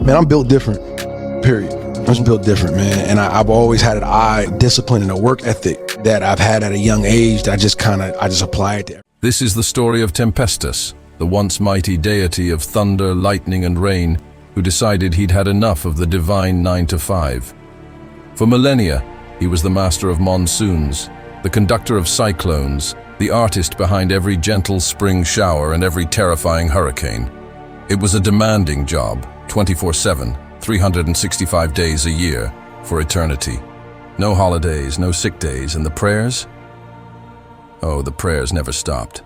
Man, I'm built different, period. I'm just built different, man. And I've always had an eye, discipline, and a work ethic that I've had at a young age that I just apply it there. This is the story of Tempestus, the once mighty deity of thunder, lightning, and rain, who decided he'd had enough of the divine 9 to 5. For millennia, he was the master of monsoons, the conductor of cyclones, the artist behind every gentle spring shower and every terrifying hurricane. It was a demanding job, 24/7, 365 days a year, for eternity. No holidays, no sick days, and the prayers? Oh, the prayers never stopped.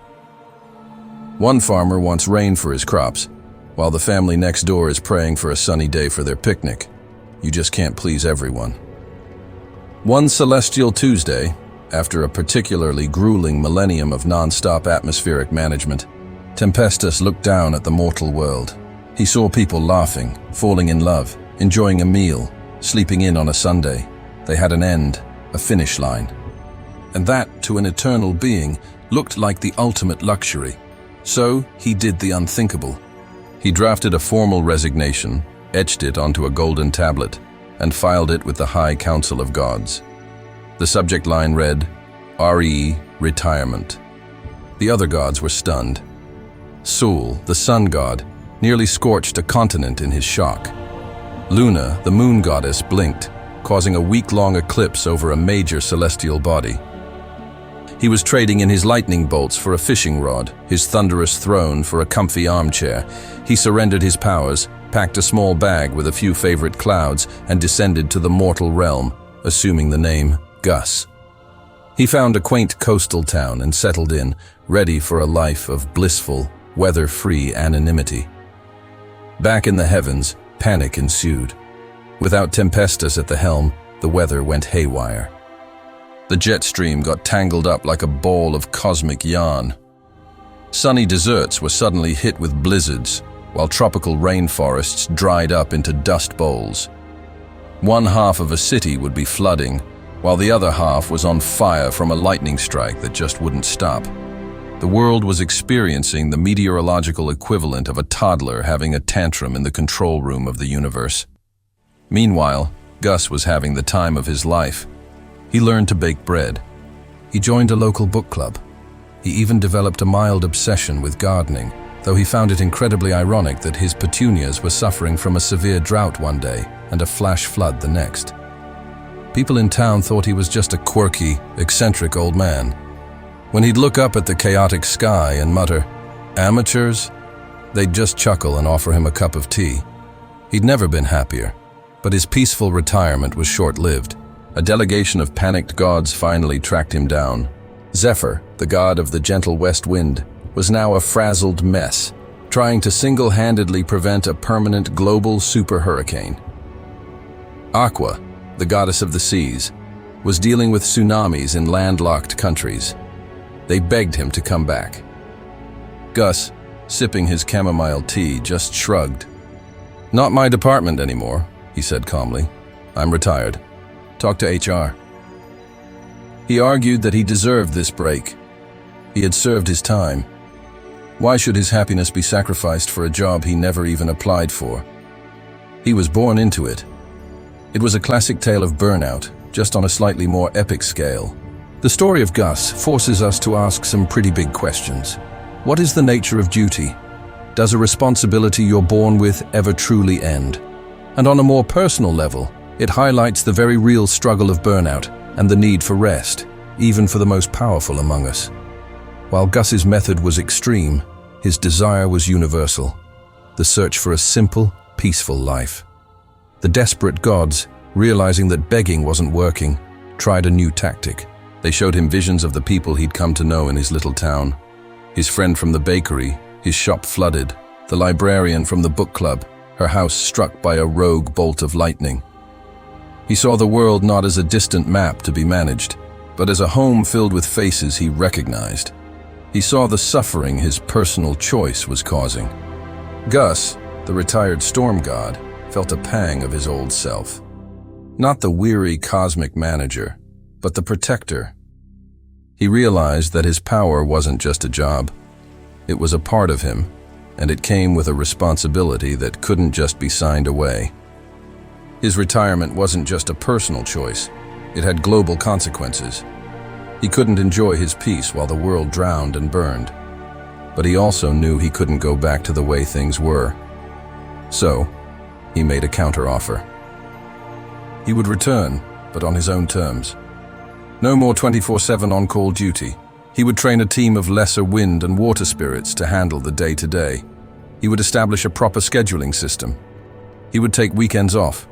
One farmer wants rain for his crops, while the family next door is praying for a sunny day for their picnic. You just can't please everyone. One celestial Tuesday, after a particularly grueling millennium of non-stop atmospheric management, Tempestus looked down at the mortal world. He saw people laughing, falling in love, enjoying a meal, sleeping in on a Sunday. They had an end, a finish line. And that, to an eternal being, looked like the ultimate luxury. So he did the unthinkable. He drafted a formal resignation, etched it onto a golden tablet, and filed it with the High Council of Gods. The subject line read, R.E. Retirement. The other gods were stunned. Sul, the sun god, nearly scorched a continent in his shock. Luna, the moon goddess, blinked, causing a week-long eclipse over a major celestial body. He was trading in his lightning bolts for a fishing rod, his thunderous throne for a comfy armchair. He surrendered his powers, packed a small bag with a few favorite clouds, and descended to the mortal realm, assuming the name Gus. He found a quaint coastal town and settled in, ready for a life of blissful, weather-free anonymity. Back in the heavens, panic ensued. Without Tempestus at the helm, the weather went haywire. The jet stream got tangled up like a ball of cosmic yarn. Sunny deserts were suddenly hit with blizzards, while tropical rainforests dried up into dust bowls. One half of a city would be flooding, while the other half was on fire from a lightning strike that just wouldn't stop. The world was experiencing the meteorological equivalent of a toddler having a tantrum in the control room of the universe. Meanwhile, Gus was having the time of his life. He learned to bake bread. He joined a local book club. He even developed a mild obsession with gardening, though he found it incredibly ironic that his petunias were suffering from a severe drought one day and a flash flood the next. People in town thought he was just a quirky, eccentric old man. When he'd look up at the chaotic sky and mutter, "Amateurs?" they'd just chuckle and offer him a cup of tea. He'd never been happier, but his peaceful retirement was short-lived. A delegation of panicked gods finally tracked him down. Zephyr, the god of the gentle west wind, was now a frazzled mess, trying to single-handedly prevent a permanent global super hurricane. Aqua, the goddess of the seas, was dealing with tsunamis in landlocked countries. They begged him to come back. Gus, sipping his chamomile tea, just shrugged. "Not my department anymore," he said calmly. "I'm retired. Talk to HR." He argued that he deserved this break. He had served his time. Why should his happiness be sacrificed for a job he never even applied for? He was born into it. It was a classic tale of burnout, just on a slightly more epic scale. The story of Gus forces us to ask some pretty big questions. What is the nature of duty? Does a responsibility you're born with ever truly end? And on a more personal level, it highlights the very real struggle of burnout and the need for rest, even for the most powerful among us. While Gus's method was extreme, his desire was universal. The search for a simple, peaceful life. The desperate gods, realizing that begging wasn't working, tried a new tactic. They showed him visions of the people he'd come to know in his little town. His friend from the bakery, his shop flooded. The librarian from the book club, her house struck by a rogue bolt of lightning. He saw the world not as a distant map to be managed, but as a home filled with faces he recognized. He saw the suffering his personal choice was causing. Gus, the retired storm god, felt a pang of his old self. Not the weary cosmic manager, but the protector. He realized that his power wasn't just a job. It was a part of him, and it came with a responsibility that couldn't just be signed away. His retirement wasn't just a personal choice, it had global consequences. He couldn't enjoy his peace while the world drowned and burned. But he also knew he couldn't go back to the way things were. So, he made a counteroffer. He would return, but on his own terms. No more 24/7 on-call duty. He would train a team of lesser wind and water spirits to handle the day-to-day. He would establish a proper scheduling system. He would take weekends off.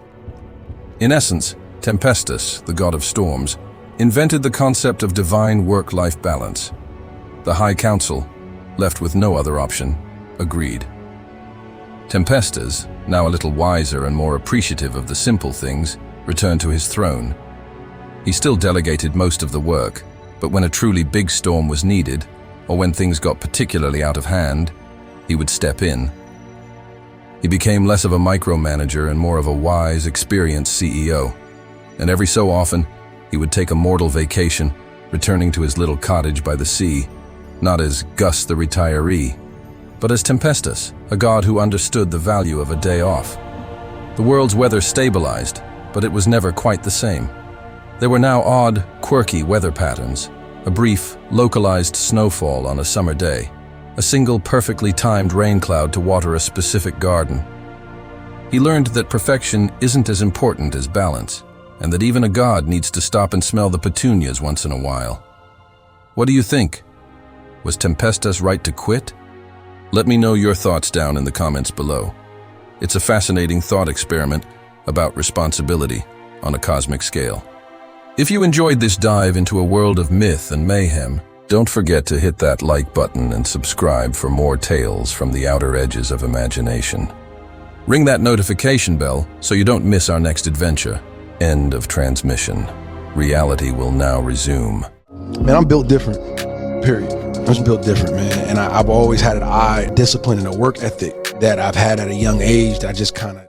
In essence, Tempestus, the god of storms, invented the concept of divine work-life balance. The High Council, left with no other option, agreed. Tempestus, now a little wiser and more appreciative of the simple things, returned to his throne. He still delegated most of the work, but when a truly big storm was needed, or when things got particularly out of hand, he would step in. He became less of a micromanager and more of a wise, experienced CEO. And every so often, he would take a mortal vacation, returning to his little cottage by the sea, not as Gus the retiree, but as Tempestus, a god who understood the value of a day off. The world's weather stabilized, but it was never quite the same. There were now odd, quirky weather patterns, a brief, localized snowfall on a summer day, a single perfectly timed rain cloud to water a specific garden. He learned that perfection isn't as important as balance, and that even a god needs to stop and smell the petunias once in a while. What do you think? Was Tempestus right to quit? Let me know your thoughts down in the comments below. It's a fascinating thought experiment about responsibility on a cosmic scale. If you enjoyed this dive into a world of myth and mayhem, don't forget to hit that like button and subscribe for more tales from the outer edges of imagination. Ring that notification bell so you don't miss our next adventure. End of transmission. Reality will now resume. Man, I'm built different, period. I'm just built different, man. And I've always had an eye, discipline, and a work ethic that I've had at a young age that I just kind of